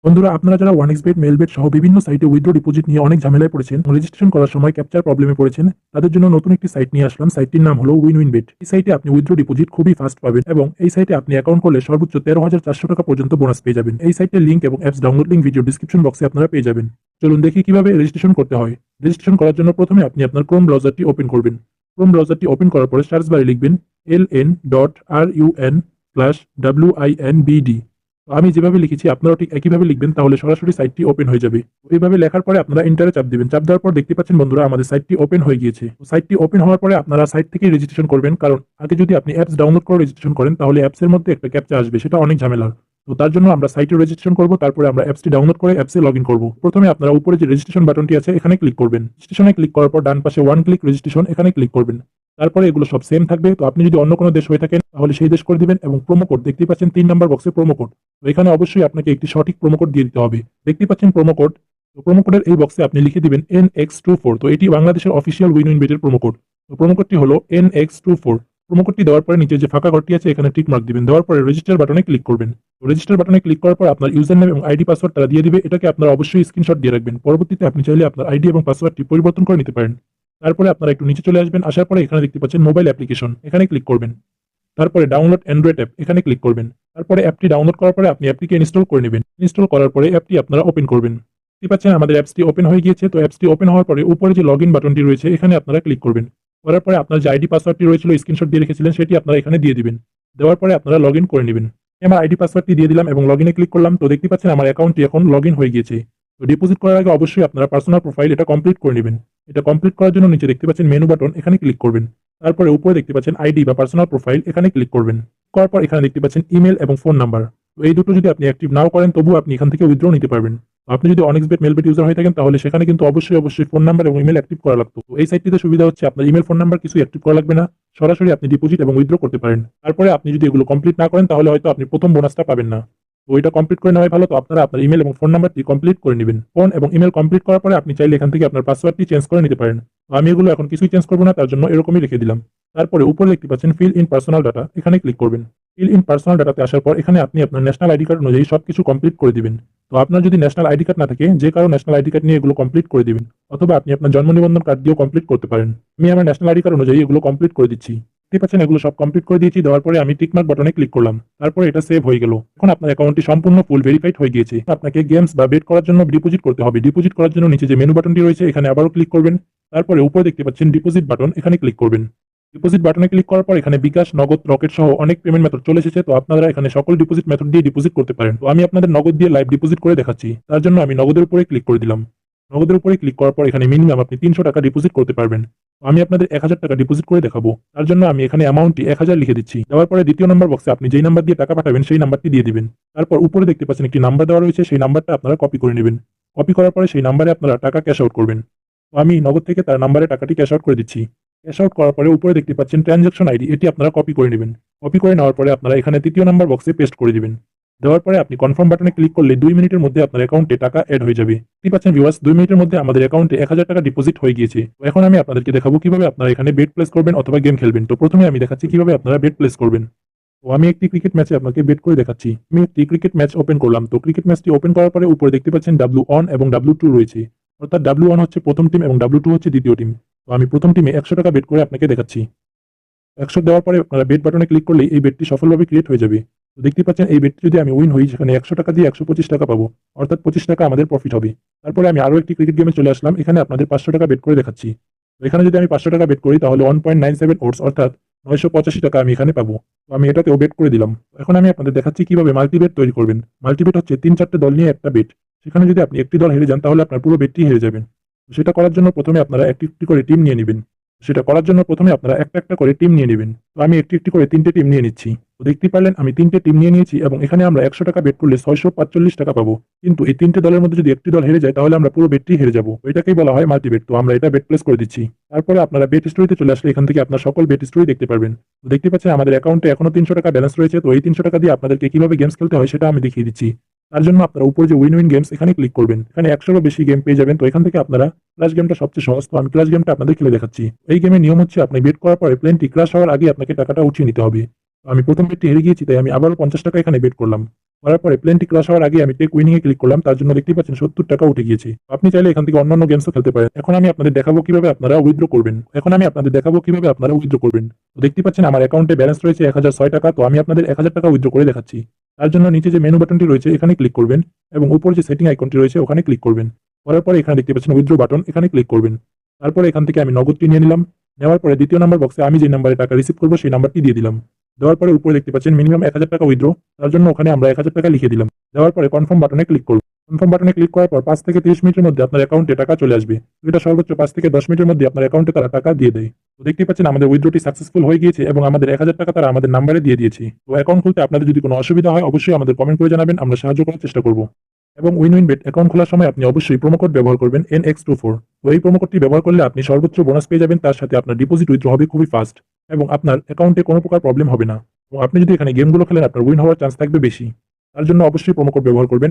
বন্ধুরা, আপনারা যারা ওয়ানএক্সবেট, মেলবেট সহ বিভিন্ন সাইটে উইথড্র ডিপোজিট নিয়ে অনেক ঝামেলায় পড়েছেন, রেজিস্ট্রেশন করার সময় ক্যাপচার প্রবলেমে পড়েছেন, তাদের জন্য নতুন একটি সাইট নিয়ে আসলাম। সাইটটির নাম হলো উইন বেট। এই সাইটে আপনি উইথড্র ডিপোজিট খুবই ফাস্ট পাবেন এবং এই সাইটে আপনি অ্যাকাউন্ট করলে সর্বোচ্চ 13,400 টাকা পর্যন্ত বোনাস পেয়ে যাবেন। এই সাইটের লিঙ্ক এবং apps download link video description বক্সে আপনারা পেয়ে যাবেন। চলুন দেখি কিভাবে রেজিস্ট্রেশন করতে হয়। রেজিস্ট্রেশন করার জন্য প্রথমে আপনি আপনার ক্রোম ব্রাউজারটি ওপেন করবেন। ক্রোম ব্রাউজারটি ওপেন করার পরে সার্চ বারে লিখবেন ln.run/winbd। আমি যেভাবে লিখেছি আপনারাও ঠিক একইভাবে লিখবেন, তাহলে সরাসরি সাইটটি ওপেন হয়ে যাবে। এইভাবে লেখার পরে আপনারা এন্টারে চাপ দিবেন। চাপ দেওয়ার পর দেখতে পাচ্ছেন বন্ধুরা, আমাদের সাইটটি ওপেন হয়ে গিয়েছে। সাইটটি ওপেন হওয়ার পরে আপনারা সাইট থেকেই রেজিস্ট্রেশন করবেন, কারণ আগে যদি আপনি অ্যাপস ডাউনলোড করে রেজিস্ট্রেশন করেন তাহলে অ্যাপসের মধ্যে একটা ক্যাপচা আসবে, সেটা অনেক ঝামেলার। তো তার জন্য আমরা সাইটে রেজিস্ট্রেশন করব, তারপরে আমরা অ্যাপসটি ডাউনলোড করে অ্যাপসে লগ ইন করবো। প্রথমে আপনারা উপরে যে রেজিস্ট্রেশন বাটনটি আছে এখানে ক্লিক করবেন। রেজিস্ট্রেশনে ক্লিক করার পর ডান পাশে ওয়ান ক্লিক রেজিস্ট্রেশন এখানে ক্লিক করবেন। তারপরে এগুলো সব সেম থাকবে। তো আপনি যদি অন্য কোনো দেশ হয়ে থাকেন তাহলে সেই দেশ করে দিবেন এবং প্রোমো কোড দেখতে পাচ্ছেন 3 নাম্বার বক্সে প্রোমো কোড। তো এখানে অবশ্যই আপনাকে একটি সঠিক প্রোমো কোড দিয়ে দিতে হবে। দেখতে পাচ্ছেন প্রোমো কোড। তো প্রোমো কোডের এই বক্সে আপনি লিখে দিবেন NX24। তো এটি বাংলাদেশের অফিসিয়াল উইন বেটের প্রোমো কোড। তো প্রোমো কোডটি হলো NX24। প্রোমো কোডটি দেওয়ার পরে নিচে যে ফাঁকা ঘরটি আছে এখানে টিক মার্ক দিবেন। দেওয়ার পরে রেজিস্টার বাটনে ক্লিক করবেন। তো রেজিস্টার বাটনে ক্লিক করার পর আপনার ইউজার নেম এবং আইডি পাসওয়ার্ড তারা দিয়ে দিবে। এটাকে আপনারা অবশ্যই স্ক্রিনশট দিয়ে রাখবেন। পরবর্তীতে আপনি চাইলে আপনার আইডি এবং পাসওয়ার্ডটি পরিবর্তন করে নিতে পারেন। তারপরে আপনারা একটু নিচে চলে আসবেন। আসার পরে এখানে দেখতে পাচ্ছেন মোবাইল অ্যাপ্লিকেশন, এখানে ক্লিক করবেন। তারপরে ডাউনলোড অ্যান্ড্রয়েড অ্যাপ, এখানে ক্লিক করবেন। তারপরে অ্যাপটি ডাউনলোড করার পরে আপনি অ্যাপটিকে ইনস্টল করে নেবেন। ইনস্টল করার পরে অ্যাপটি আপনারা ওপেন করবেন। দেখতে পাচ্ছেন আমাদের অ্যাপসটি ওপেন হয়ে গিয়েছে। তো অ্যাপসটি ওপেন হওয়ার পরে উপরে যে লগইন বাটনটি রয়েছে এখানে আপনারা ক্লিক করবেন। করার পরে আপনার যে আইডি পাসওয়ার্ডটি রয়েছিল স্ক্রিনশট দিয়ে রেখেছিলেন সেটি আপনারা এখানে দিয়ে দিবেন। দেওয়ার পরে আপনারা লগ ইন করে নেবেন। আমার আইডি পাসওয়ার্ডটি দিয়ে দিলাম এবং লগ ইনে ক্লিক করলাম। তো দেখতে পাচ্ছেন আমার অ্যাকাউন্টটি এখন লগ ইন হয়ে গিয়েছে। তো ডিপোজিট করার আগে অবশ্যই আপনারা পার্সোনাল প্রোফাইল এটা কমপ্লিট করে নেবেন। এটা কমপ্লিট করার জন্য নিচে দেখতে পাচ্ছেন মেনু বাটন, এখানে ক্লিক করবেন। তারপরে উপরে দেখতে পাচ্ছেন আইডি বা পার্সোনাল প্রোফাইল, এখানে ক্লিক করবেন। করার পর এখানে দেখতে পাচ্ছেন ইমেল এবং ফোন নাম্বার। তো এই দুটো যদি আপনি অ্যাক্টিভ নাও করেন তবুও আপনি এখান থেকে উইথড্র নিতে পারবেন। তো আপনি যদি অনেক্সবেট মেলবেট ইউজার হয়ে থাকেন তাহলে সেখানে কিন্তু অবশ্যই ফোন নাম্বার এবং ইমেল অ্যাক্টিভ করা লাগতো। তো এই সাইটটিতে সুবিধা হচ্ছে আপনার ইমেল ফোন নাম্বার কিছু অ্যাক্টিভ করা লাগবে না, সরাসরি আপনি ডিপোজিট এবং উইথড্র করতে পারেন। তারপরে আপনি যদি এগুলো কমপ্লিট না করেন তাহলে হয়তো আপনি প্রথম বোনাসটা পাবেন না। তো ওইটা কমপ্লিট করে নেওয়াই ভালো। তো আপনারা আপনার ইমেল এবং ফোন নাম্বারটি কমপ্লিট করে নেবেন। ফোন এবং ইমেল কমপ্লিট করার পরে আপনি চাইলে এখান থেকে আপনার পাসওয়ার্ডটি চেঞ্জ করে নিতে পারেন। তো আমি এগুলো এখন কিছুই চেঞ্জ করবো না, তার জন্য এরকমই রেখে দিলাম। তারপরে উপরে দেখতে পাচ্ছেন ফিল ইন পার্সোনাল ডাটা, এখানে ক্লিক করবেন। ফিল ইন পার্সোনাল ডাটাতে আসার পর এখানে আপনি আপনার ন্যাশনাল আইডি কার্ড অনুযায়ী সবকিছু কমপ্লিট করে দিবেন। তো আপনার যদি ন্যাশনাল আইডি কার্ড না থাকে, যে কারো ন্যাশনাল আইডি কার্ড নিয়ে এগুলো কমপ্লিট করে দিবেন, অথবা আপনি আপনার জন্ম নিবন্ধন কার্ড দিয়েও কমপ্লিট করতে পারেন। আমি আমার ন্যাশনাল আইডি কার্ড অনুযায়ী এগুলো কমপ্লিট করে দিচ্ছি। দেখতে পাচ্ছেন এগুলো সব কমপ্লিট করে দিয়েছি। দেওয়ার পরে আমি টিকমার্ক বাটনে ক্লিক করলাম। তারপরে এটা সেভ হয়ে গেল। এখন আপনার অ্যাকাউন্টটি সম্পূর্ণ ফুল ভেরিফাইড হয়ে গিয়েছে। আপনাকে গেমস বা বেট করার জন্য ডিপোজিট করতে হবে। ডিপোজিট করার জন্য নিচে যে মেনু বাটনটি রয়েছে এখানে আবারও ক্লিক করবেন। তারপরে উপরে দেখতে পাচ্ছেন ডিপোজিট বাটন, এখানে ক্লিক করবেন। ডিপোজিট বাটনে ক্লিক করার পর এখানে বিকাশ, নগদ, রকেট সহ অনেক পেমেন্ট মেথড চলে এসেছে। তো আপনারা এখানে সকল ডিপোজিট মেথড দিয়ে ডিপোজিট করতে পারেন। তো আমি আপনাদের নগদ দিয়ে লাইভ ডিপোজিট করে দেখাচ্ছি। তার জন্য আমি নগদের উপরে ক্লিক করে দিলাম। নগদের উপরে ক্লিক করার পর এখানে মিনিমাম আপনি 300 টাকা ডিপোজিট করতে পারবেন। তো আমি আপনাদের 1000 টাকা ডিপোজিট করে দেখাবো। তার জন্য আমি এখানে অ্যামাউন্টটি 1000 লিখে দিচ্ছি। দেওয়ার পরে দ্বিতীয় নম্বর বক্সে আপনি যেই নাম্বার দিয়ে টাকা পাঠাবেন সেই নাম্বারটি দিয়ে দিবেন। তারপর উপরে দেখতে পাচ্ছেন একটি নাম্বার দেওয়া রয়েছে, সেই নাম্বারটা আপনারা কপি করে নেবেন। কপি করার পরে সেই নাম্বারে আপনারা টাকা ক্যাশ আউট করবেন। তো আমি নগদ থেকে তার নাম্বারে টাকাটি ক্যাশ আউট করে দিচ্ছি। ক্যাশ আউট করার পরে উপরে দেখতে পাচ্ছেন ট্রানজাকশন আইডি, এটি আপনারা কপি করে নেবেন। কপি করে নেওয়ার পরে আপনারা এখানে তৃতীয় নাম্বার বক্সে পেস্ট করে দিবেন। দেওয়ার পরে আপনি কনফার্ম বাটনে ক্লিক করলে 2 মিনিটের মধ্যে আপনার অ্যাকাউন্টে টাকা এড হয়ে যাবে। দেখতে পাচ্ছেন ভিউয়ার্স, 2 মিনিটের মধ্যে আমাদের অ্যাকাউন্টে 1000 টাকা ডিপোজিট হয়ে গিয়েছে। তো এখন আমি আপনাদেরকে দেখাবো কিভাবে আপনারা এখানে বেট প্লেস করবেন অথবা গেম খেলবেন। তো প্রথমে আমি দেখাচ্ছি কিভাবে আপনারা বেট প্লেস করবেন। তো আমি একটি ক্রিকেট ম্যাচে আপনাকে বেট করে দেখাচ্ছি। আমি একটি ক্রিকেট ম্যাচ ওপেন করলাম। তো ক্রিকেট ম্যাচটি ওপেন করার পরে উপরে দেখতে পাচ্ছেন W1 এবং W2 রয়েছে। অর্থাৎ W1 হচ্ছে প্রথম টিম এবং W2 হচ্ছে দ্বিতীয় টিম। তো আমি প্রথম টিমে 100 টাকা বেট করে আপনাকে দেখাচ্ছি। 100 দেওয়ার পরে আপনারা বেট বাটনে ক্লিক করলেই এই বেটটি সফলভাবে ক্রিয়েট হয়ে যাবে। তো দেখতে পাচ্ছেন এই বেটটি যদি আমি উইন হই, সেখানে 100 টাকা দিয়ে 125 টাকা পাবো। অর্থাৎ 25 টাকা আমাদের প্রফিট হবে। তারপরে আমি আরো একটি ক্রিকেট গেমে চলে আসলাম। এখানে আপনাদের 500 টাকা বেট করে দেখাচ্ছি। তো এখানে যদি আমি 500 টাকা বেট করি তাহলে 1.97 ওটস অর্থাৎ 985 টাকা আমি এখানে পাবো। তো আমি এটাতেও বেট করে দিলাম। এখন আমি আপনাদের দেখাচ্ছি কিভাবে মাল্টিবেট তৈরি করবেন। মাল্টিবেট হচ্ছে 3-4টে দল নিয়ে একটা বেট। সেখানে যদি আপনি একটি দল হেরে যান তাহলে আপনার পুরো বেটটি হেরে যাবেন। তো সেটা করার জন্য প্রথমে আপনারা একটি একটি করে টিম নিয়ে নেবেন। সেটা করার জন্য প্রথমে আপনারা একটা একটা করে টিম নিয়ে নেবেন। তো আমি একটি একটি করে 3টে টিম নিয়ে নিচ্ছি। তো দেখতে পারলেন আমি 3টে টিম নিয়ে নিয়েছি এবং এখানে আমরা 100 টাকা বেট করলে 645 টাকা পাবো। কিন্তু এই 3টে দলের মধ্যে যদি একটি দল হেরে যায় তাহলে আমরা পুরো বেটটি হেরে যাবো। এটাকেই বলা হয় মাল্টিবেট। তো আমরা এটা বেট প্লেস করে দিচ্ছি। তারপরে আপনারা বেট স্টোরিতে চলে আসলে এখান থেকে আপনার সকল বেট স্টোরি দেখতে পারবেন। তো দেখতে পাচ্ছেন আমাদের অ্যাকাউন্টে এখনো 300 টাকা ব্যালেন্স রয়েছে। তো এই 300 টাকা দিয়ে আপনাদেরকে কিভাবে গেমস খেলতে হয় সেটা আমি দেখিয়ে দিচ্ছি। তার জন্য আপনারা উপরে যে উইন গেমস এখানে ক্লিক করবেন। এখানে 100-এরও বেশি গেম পেয়ে যাবেন। তো এখান থেকে আপনারা ক্লাশ গেমটা সবচেয়ে সহজ। তো আমি ক্লাশ গেমটা আপনাদের খেলে দেখাচ্ছি। এই গেমের নিয়ম হচ্ছে আপনি বেট করার পরে প্লেনটি ক্রাশ হওয়ার আগে আপনাকে টাকাটা উঠিয়ে নিতে হবে। আমি প্রথম বেটটি হেরে গিয়েছি, তাই আমি আবারও 50 টাকা এখানে বেট করলাম। করার পরে প্লেনটি ক্রাশ হওয়ার আগে আমি টেক উইনিং এ ক্লিক করলাম, তার জন্য দেখতেই পাচ্ছেন 70 টাকা উঠে গিয়েছে। আপনি চাইলে এখান থেকে অন্যান্য গেমসও খেলতে পারেন। এখন আমি আপনাদের দেখাবো কিভাবে আপনারা উইথড্র করবেন। তো দেখতেই পাচ্ছেন আমার অ্যাকাউন্টে ব্যালেন্স রয়েছে 1006 টাকা। তো আমি আপনাদের 1000 টাকা উইথড্র করে দেখাচ্ছি। তার জন্য নিচে যে মেনু বাটনটি রয়েছে এখানে ক্লিক করবেন এবং উপর যে সেটিং আইকনটি রয়েছে ওখানে ক্লিক করবেন। করার পরে এখানে দেখতে পাচ্ছেন উইথড্র বাটন, এখানে ক্লিক করবেন। তারপরে এখান থেকে আমি নগদটি নিয়ে নিলাম। নেওয়ার পরে দ্বিতীয় নাম্বার বক্সে আমি যে নাম্বারে টাকা রিসিভ করবো সেই নাম্বারটি দিয়ে দিলাম। দেওয়ার পরে উপরে দেখতে পাচ্ছেন মিনিমাম 1000 টাকা উইথড্র, তার জন্য ওখানে আমরা 1000 টাকা লিখে দিলাম। দেওয়ার পরে কনফার্ম বাটনে ক্লিক করব। কনফার্ম বাটনে ক্লিক করার পর 5 থেকে 30 মিনিটের মধ্যে আপনার অ্যাকাউন্টে টাকা চলে আসবে। তো এটা সর্বোচ্চ 5 থেকে 10 মিনিটের মধ্যে আপনার অ্যাকাউন্টে তারা টাকা দিয়ে দেয়। তো দেখতেই পাচ্ছেন আমাদের উইথড্রটি সাকসেসফুল হয়ে গিয়েছে এবং আমাদের 1000 টাকা তারা আমাদের নাম্বারে দিয়ে দিয়েছে। তো অ্যাকাউন্ট খুলতে আপনাদের যদি কোনো অসুবিধা হয় অবশ্যই আমাদের কমেন্ট করে জানাবেন, আমরা সাহায্য করার চেষ্টা করব। এবং উইন বেট অ্যাকাউন্ট খোলার সময় আপনি অবশ্যই প্রোমো কোড ব্যবহার করবেন NX24। তো এই প্রোমো কোডটি ব্যবহার করলে আপনি সর্বোচ্চ বোনাস পেয়ে যাবেন, তার সাথে আপনার ডিপোজিট উইথড্র হবে খুবই ফাস্ট এবং আপনার অ্যাকাউন্টে কোনো প্রকার প্রবলেম হবে না। এবং আপনি যদি এখানে গেমগুলো খেলেন আপনার উইন হওয়ার চান্স থাকবে বেশি। তার জন্য অবশ্যই প্রোমো কোড ব্যবহার করবেন